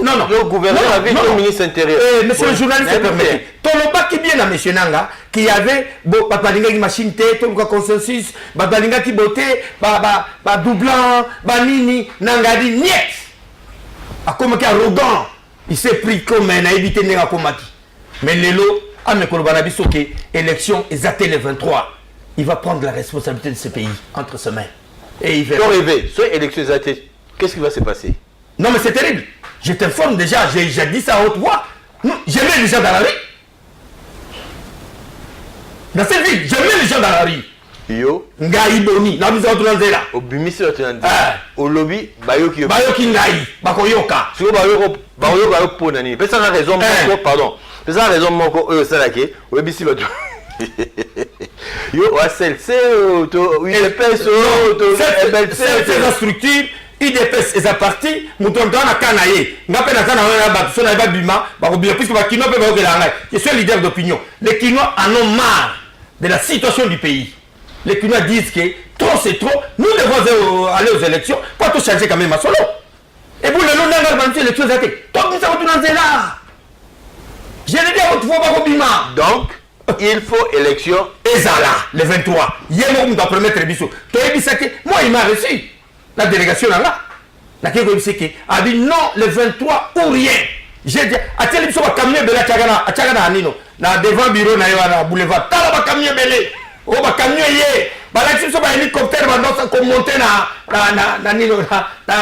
Non. Le gouverneur a vu le ministre intérieur. Monsieur le journaliste, permettez. Toloba qui vient à M. Nanga, qui avait Babalinga qui machine tête, Toloba consensus, Babalinga qui beauté, doublant, Banini, Nangadi, niet. A comme qui arrogant. Il s'est pris comme un évité de combattre. Mais Lelo, à mes collègues, élection est le 23. Il va prendre la responsabilité de ce pays entre ses mains. Et il va. Rêver, soit élection est qu'est-ce qui va se passer? Non, mais c'est terrible. Je t'informe déjà, j'ai dit ça à haute voix. Je mets les gens dans la rue. Dans cette ville, je mets les gens dans la rue. Yo. Ngai Boni, na biso tunaanza là. Obimisi tunaanza. Au lobby bayoki. Bayoki ngai, bakoyoka. Siko bayoka pona nini? Pesa na raison moko, pardon. Pesa na raison moko salaki, obimisi batu. Yo ACLC to UDPS to c'est la structure IDPS est parti, mouton na kanaye. Ngape na kana na batu so na ba bima, bakobia puisque bakino pe bakela ngai. Je suis leader d'opinion. Les Kinois en ont marre de la situation du pays. Les Kinois disent que trop c'est trop, nous devons aller aux élections, pas tout changer quand même à solo. Et vous, le nom d'un gars, les choses à faire. Toi, nous sommes tous là. Je l'ai dit à votre fois, Bakobima. Donc, il faut élection. Et ça là, le 23. Hier, on doit promettre les bisous. Moi, il m'a reçu. La délégation là. La Kégoïseke a dit non, le 23 ou rien. J'ai dit, à tel bisou, camion belé à Tchagana Anino. Devant le bureau, na boulevard. Tala ba camion belé. Oh, bah, camion yé. Bah, là, tu sais, bah, hélicoptère, bah, dans sa monter na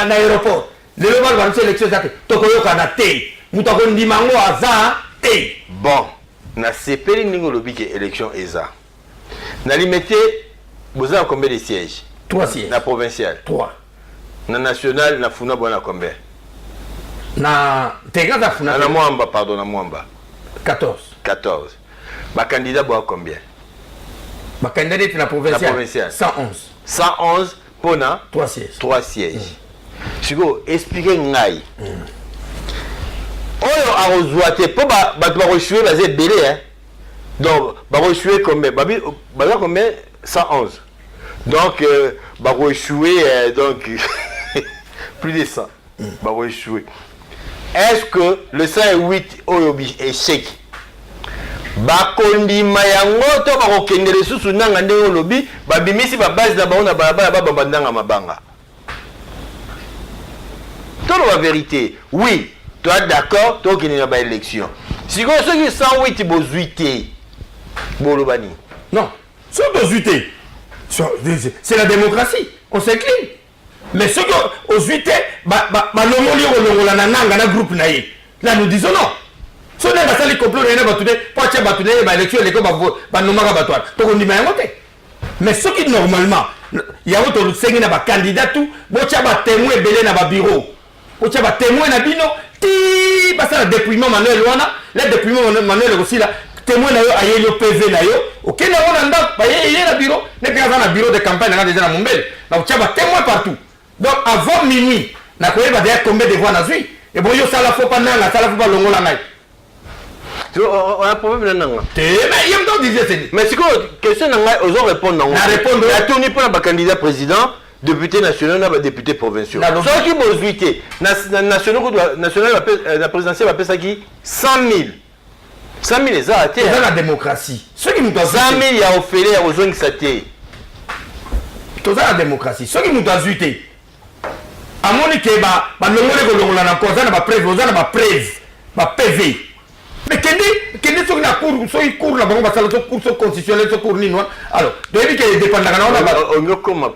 l'aéroport. Le local va nous élection, ça, Tokoyoka na té. Moutako Ndimango Aza, té. Bon, na sepeli ningo lobi que élection ESA. Na limité, vous avez combien de sièges? 3 sièges. Na provincial. 3. Na national, na Funa, bon, na combien? Na Tegaza Funa. Na Mwamba, pardon, na Mwamba. 14. 14. Ba candidat boit combien? Ba candidat est la provinciale. 111. 111 pour 3 sièges. 3 sièges. Chico, expliquez ngai. Oyo a rejoité pour ba rechuer basé belé hein. Donc ba rechuer combien? Ba combien? 111. Donc ba rechuer donc plus de 100. Ba rechuer. Est-ce que le 108 oyo échec? Bakondima yango to bakokendele susu nanga ndenge olobi babimisi ba base na baona balabala babandanga mabanga. Tolo la vérité. Oui, toi d'accord, toi qui n'a pas élection. Si vous ceux qui 108 bozuité bolobani. Non, ceux bozuité. C'est la démocratie. On s'incline. Mais ceux qui ont zuité longola na nanga na groupe naïe. Là nous disons non. Si on a sali complot na batune, pas tia batune ba élection les ko ba nomaka batwa. To ko ndima yango te. Mais ceux qui normalement il y a autre sengi na ba candidat tout, bo tia ba témoin belé na ba bureau. Bo tia ba témoin na bino ti ba ça dépouillement manuel wana, le dépouillement manuel aussi là. Témoin na yo ayeli PV na yo. OK na wana nda ba yeli na bureau, ne ka na bureau de campagne na déjà na Mombele. Na tia ba témoin partout. Donc avant minuit, na ko ba derrière combien de voix na zui. Et bon yo ça la faut pas nanga, ça la faut pas longola ngai. On a un problème là. Mais c'est quoi question aux autres répondre non. La tournée pour le candidat président, député national, député provincial. Ceux qui vont zuiter, national, la présidentielle appelle ça qui 100 000. 100 000 les a c'est la démocratie. Ceux qui nous doivent 100 000 il y a offert aux zones qui s'attirent. C'est la démocratie. Ceux qui nous doivent zuiter. À mon équipe, l'ongole na cause na preuve, na PV. Mais quel sur la cour, sur une cour, la banque va sur cour constitutionnelle, sur cour nino. Alors, depuis qu'elle dépend de la on a comme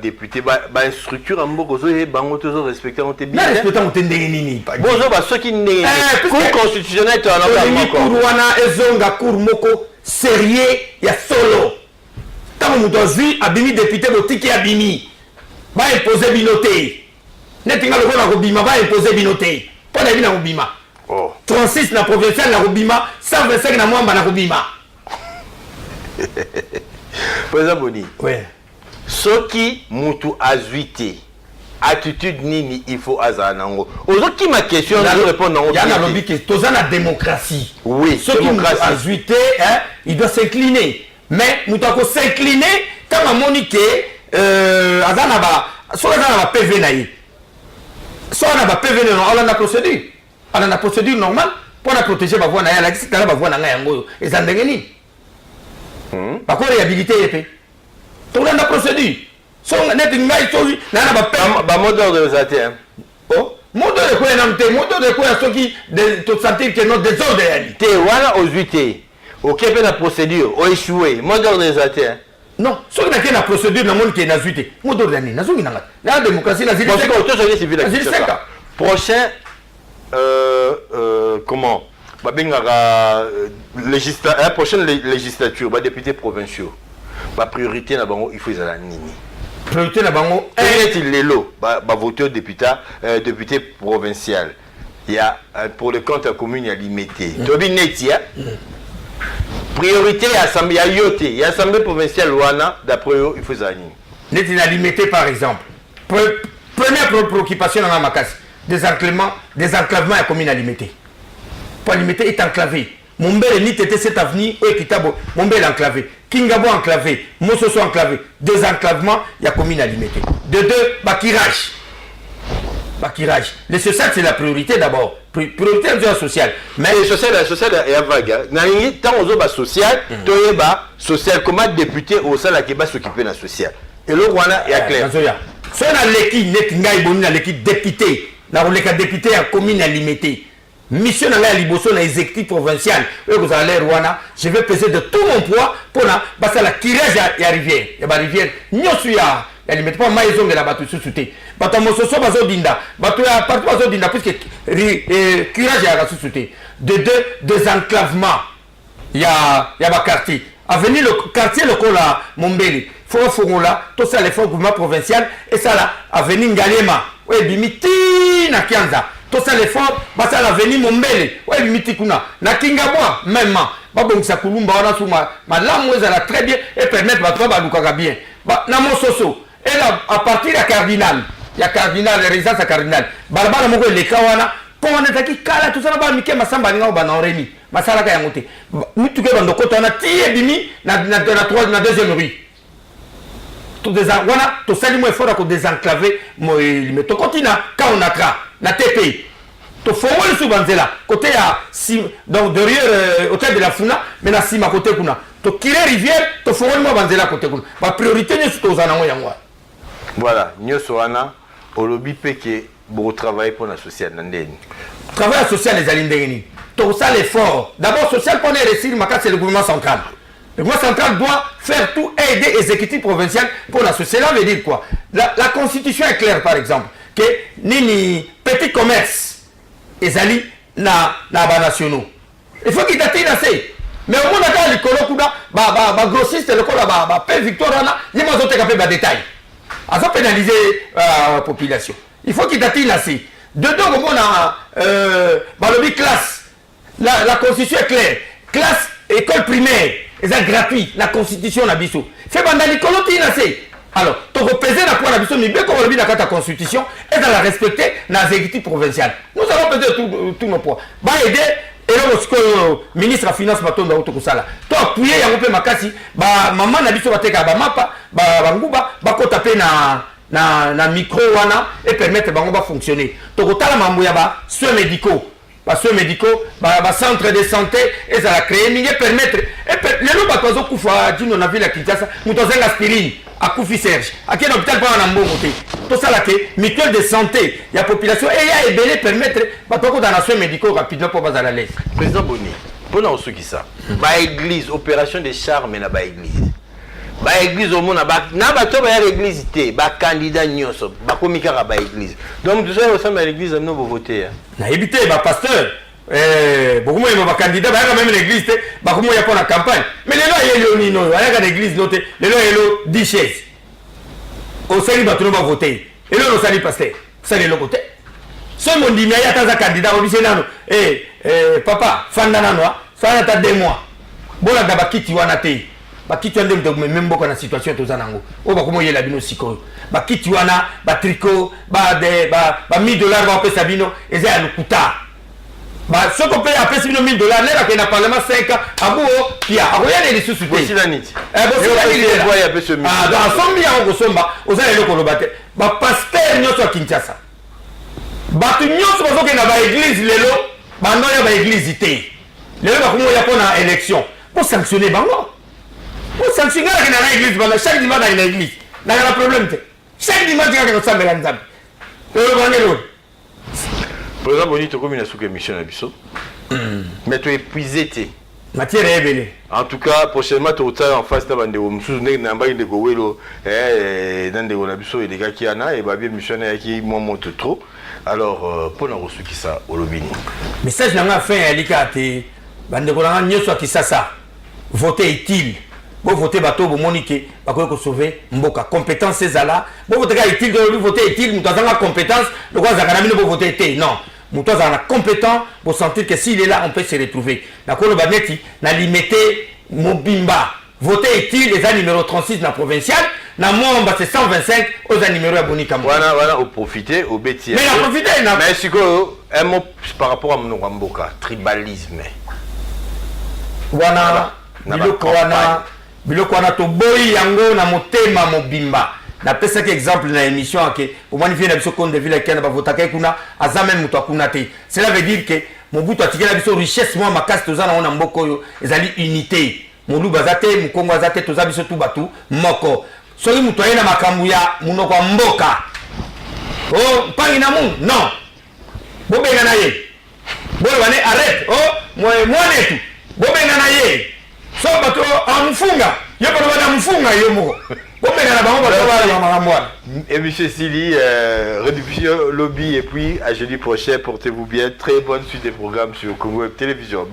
député, une structure en beaucoup de banques toujours respectées, on te bien. Respectées, on te nini. Bonjour, ceux qui n'est cour constitutionnelle, tu en as pas. Cour wana ezonga cour moko sérieux ya solo. Tant que nous vu abimi député botiki abimi, va imposer binoté. Netinga le na robima va imposer binoté. Pas d'avis na robima. 36 na provincial na Rubima, 125 na Mwamba na Rubima. Président Boni. Oui. Ce qui mutu azuité, attitude nini il faut azanango. Aux qui ma question, je réponds non. Il y a un lobby qui est dans la démocratie. Oui, ceux qui mutu azuité, il doit s'incliner. Mais nous devons s'incliner quand on monique azanaba, soit azanaba PV naï. Soit azanaba PV non, on a la procédure. On a la procédure normale pour la protéger ma voix naïa. La qui la voix naïa ngo et ça ndengeni. Par contre réhabilité épée. Tout la procédure. Son net ngai tozi na ba ba mot d'ordre de zaté. Oh, mot d'ordre quoi namte, mot d'ordre quoi ceux qui de tout sentir que notre désordre réalité. Voilà aux huité. OK pe la procédure, o échoué. Mot d'ordre de zaté. Non, ceux qui na procédure na monde qui na zuité. Mot d'ordre ni na zongi nanga. La démocratie na zili. Parce que tout ça civil prochain comment la prochaine législature, députés provinciaux, priorité na bango il faut la nini. Priorité na bango est-il l'élo voter député provincial. Il y a pour le compte à commune il y a limité. Tobi netia. Priorité assemblée ya yote, il y a assemblée provinciale wana d'après eux il faut la nini. Netina limité par exemple. Première préoccupation dans la Makassi. Désenclavement à commune à limiter. Pas limité est enclavé. Mombele ni tete cette avenue et Kitabo. Mombele enclavé. Kingabo enclavé. Mososo enclavé. Désenclavement il y a commune à limiter. De deux, bakirage. Bakirage. Le social c'est la priorité d'abord. Priorité sociale. Mais le social est vague. Nangi tant aux autres social, toyeba social comment député au sein qui va s'occuper de la social. Et le Rwanda est clair. Si on a l'équipe net ngai boni na l'équipe député. Na roleka député à commune à limiter. Mission dans la liboso na exécutif provincial. Vous allez Rwanda, je vais peser de tout mon poids pour la parce que la tirage ya rivière. Ya ba rivière nyosu ya limite pas maison de la batu sous-souté. Bato mososo bazo dinda. Bato ya partout bazo dinda puisque tirage ya sous-souté. De deux désenclavement. Ya ba quartier. Avenir le quartier le cola Mombeli. Faut là tout ça les fonds gouvernement provincial et ça là avenir Ngalema. Oui bimiti na Kianza. tout ça l'effort basa la venir mombele ouais limite kuna na kinga moi même ba bongisa kulumba wana suma malamu ezala très bien et permettre bato ba lukaka bien ba na mososo et là à partir ya cardinal résidence à cardinal balabala moko leka wana on est qui kala tout ça na ba mike masamba ninga ba na oremi masala ka yangote mutu ke bando kota na tie bimi na deuxième rue tout des wana to sali mo effort ko désenclaver mo mais to continent quand on atra na TP to fongoli sous banzela côté ya donc derrière hôtel de la Funa mais na sima côté kuna to kire rivière to fongoli mo banzela côté kuna ba priorité ni to zana ngo yango voilà nyoso wana olobi peke pour travailler pour la sociale ndeni travail social les alindeni to ça l'effort d'abord social pour les réussir maka c'est le gouvernement central. Le gouvernement central doit faire tout et aider l'exécutif provincial pour la société. Cela veut dire quoi? La constitution est claire, par exemple, que ni petit commerce, ils allaient na nationaux. Il faut qu'ils t'atteignent assez. Mais au moins, les colocs, grossistes, le coloc, paix victoire, ils m'ont fait un détail. Ils ont pénalisé la population. Il faut qu'ils t'atteignent assez. Dedans, au moins, le classe, la constitution est claire. Classe, école primaire. C'est gratuit, la constitution na biso. C'est bandali koloti na c'est. Alors, tu repèses la poids na biso, mais bien comme on le dit dans la constitution, et dans la respecter dans l'exécutif provincial. Nous allons peser tout nos poids. Bah aider, et là, le ministre de la Finance m'a tombé autour de ça là. Tu appuyer, il y a un peu makasi, bah maman na biso va te ka ba mapa, ba nguba, ba ko taper na micro wana et permettre ba nguba fonctionner. Tu kotala mambuya ba soins médicaux. Parce que médicaux, centre de santé, et ça a créé, mais permettre. Et les gens qui ont fait dit on a vu la Kinshasa, nous avons une aspirine, à Koufi Serge, à quel hôpital pas en amont monté. Tout ça là que mutuelle de santé, il y a population et il y a ébélé permettre, bah toi dans les soins médicaux rapidement pour pas à l'aise. Président Boni, pour ceux qui ça, bah église, opération de charme na ba église. Ba église au monde na ba to ba église té, ba candidat nyoso, ba komika ba église. Donc tout ça au sein de l'église nous vous voter. Na éviter ba pasteur beaucoup moins ba candidat ba même l'église té, ba comment y a pour la campagne. Mais les lois y est no, ya ga l'église noté, les lois y 10 chaises. Au sali ba tout va voter. Et là au sali pasteur, ça les côté. Ce monde dit mais y a tant de candidats au lycée nano. Papa, fanda nano, ça na ta 2 mois. Bola da ba kiti wana té. Bakiti wana ndio même beaucoup na situation to zanango o ba komo yela bino siko bakiti wana ba tricot ba $1000 ba pesa bino eza ya lukuta ba soko pe a pesa bino $1000 lera ke na parlement 5 ans abo pia akoya ne lisusu te sila niti sila niti ya pesa $1000 dans sombi ya ngosomba oza lelo ko lobate ba pasteur nyoso Kinshasa ba tu nyoso bazoke na ba église lelo ba ndoya ba église te lelo ba komo ya pona élection pour sanctionner bango. Pour sanctionner l'église, chaque dimanche dans l'église, il y a un problème. Chaque dimanche, il y a un problème. Président Boni, tu as commis une émission à Bissot. Mais tu es épuisé. Matière est belle. En tout cas, prochainement, tu vas en face de la mission de Gowelo, dans des Bissot et des gars qui en a, et bien missionnaire qui monte trop. Alors, pour nous reçu qui ça, au lobby. Message n'a pas fait un licate. Bande Golanga, n'y soit qui ça. Voter utile. Vous votez bateau, vous moniquez, vous sauver Mboka. Compétence c'est là. Vous votez utile, vous votez utile, vous avez la compétence, vous votez utile. Non. Vous avez la compétence pour sentir que s'il est là, on peut se retrouver. D'accord, le Baneti, n'a limité Mobimba. Voter utile, les numéro 36 dans la provinciale. Dans moi, c'est 125 aux numéros abonnés comme moi. Voilà, au profiter, au bêtises. Mais la profiter, non. Mais c'est quoi, un mot par rapport à Mboka, tribalisme. Voilà. Biloko wana to boyi yango na motema mobimba na pesa ke exemple na émission ke au manifie na biso konde ville kana ba votaka kuna aza même muto akuna te. Cela veut dire que mobutu atikela biso richesse moi makasi tozana ona mboko yo ezali unité molu bazate mukongo azate toza biso tu batu moko soki muto ayena makambu ya munoko mboka oh pangi na mu non bobenga na ye bolo bane arrête oh mwane tu bobenga na ye so bato amfunga yoko bana mfunga yo moko bobenga na bango bato bana makamwa. Et monsieur Sili, rediffusion lobby et puis à jeudi prochain, portez-vous bien, très bonne suite des programmes sur Congo Web Télévision.